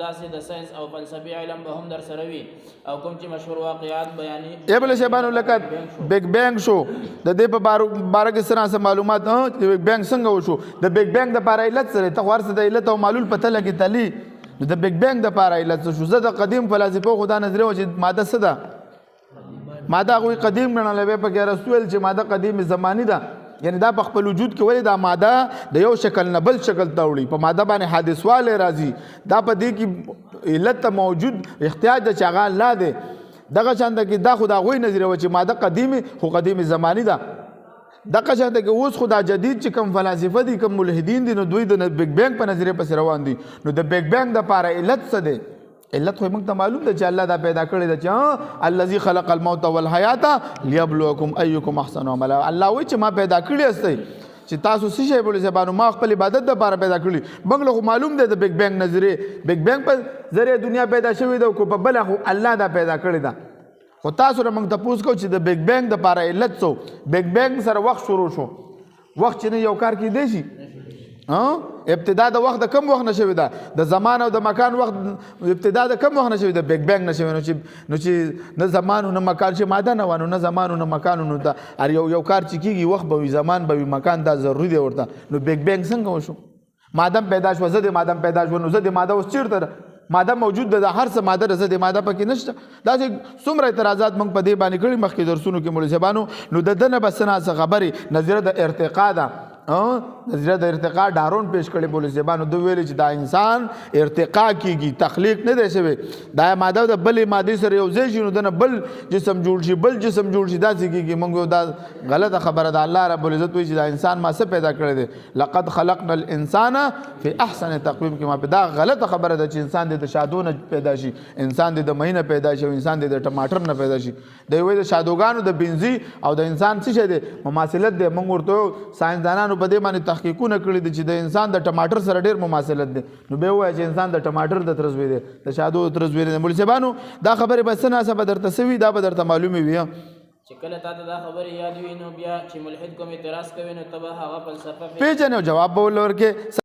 داسې د ساينس او فلسفي علم به هم در سره وي او کوم چې مشهور واقعات بیانې ابن شیبانو لکه بیگ بینګ شو د دې په باره کې سره معلومات بیگ بینګ څنګه وشو د بیگ بینګ د لپاره علت سره ته ورسره د علت او معلول پته لګی تلی د بیگ بینګ د لپاره علت شو زه د قدیم فلسفو خدا نظریه و چې ماده څه ده ماده غوي قدیم ګڼل به په کې رسول چې ماده قدیم زمانی ده یعنی دا په خپل وجود کې ولې دا ماده د یو شکل نه بل شکل ته وړي په ماده باندې حادث واله راځي دا په دې کې علت موجود احتیاج د چاغه الله دی دغه چاند کې دا خدا غوي نظریه و چې ماده قدیمه خو قدیم زمانی ده دغه چاند کې اوس خدا جدید چې کوم فلسفه دي کوم ملحدین دي نو دوی د بیگ بینګ په نظریه پس روان دي نو د بیگ بینګ د لپاره علت څه دی علت خو موږ ته معلوم ده چې الله دا پیدا کړی ده چې الذي خلق الموت والحیات ليبلوکم ایکم احسن عملا الله وایي چې ما پیدا کړی استه چې تاسو څه شی بولئ زبانو ما خپل عبادت د لپاره پیدا کړی موږ له معلوم ده د بیگ بینګ نظریه بیگ بینګ په ذریعہ دنیا پیدا شوې ده کو په بل خو الله دا پیدا کړی ده خو تاسو موږ ته پوښتنه کو چې د بیگ بینګ د لپاره علت څه بیگ بینګ سره وخت شروع شو وخت چې یو کار کې دی شي ابتدا د وخت د کم وخت نشوي ده د زمان او د مکان وخت ابتدا د کم وخت نشوي ده بیگ بینګ نشوي نو چې نه زمان او نه مکان چې ماده نه وانه نه زمان او نه مکان نو ده ار یو کار چې کیږي وخت به زمان به مکان دا ضروري دی ورته نو بیگ بینګ څنګه وشو ماده پیدا شو زه د ماده پیدا شو نو زه د ماده اوس چیرته ماده موجود ده هر څه ماده رسه د ماده پکې نشته دا چې څومره اعتراضات موږ په دې باندې کړي مخکې درسونو کې مولوی صاحبانو نو د دنه بسنه خبري نظریه د ارتقا ده نظریه د ارتقا ډارون پیش کړي مولوی صاحبانو دوی ویل چې دا انسان ارتقا کیږي تخلیق نه دی شوی دا ماده د بلې ماده سره یو ځای شي نو دنه بل جسم جوړ شي بل جسم جوړ شي دا کیږي موږ دا غلطه خبره ده الله رب العزت وایي چې دا انسان ما څه پیدا کړی دی لقد خلقنا الانسان فی احسن تقویم کې ما پیدا غلطه خبره ده چې انسان د شادو نه پیدا شي انسان د مهینه پیدا شي انسان د ټماټر نه پیدا شي دوی وایي د شادوګانو د بنزي او د انسان څه شي دی مماثلت دی موږ ورته ساينسدانانو په دې باندې تحقیقونه کړي دي چې د انسان د ټماټر سره ډېر مماثلت دی نو به وایي چې انسان د ټماټر د ترزوی دی د شادو ترزوی دی مولوی صاحبانو دا خبره بس نه څه بدرته سوي دا بدرته معلومه وي چې کله تا ته دا خبره یاد وي نو بیا چې ملحد کوم اعتراض کوي نو تبه هغه فلسفه پیژنې جواب بول ورکې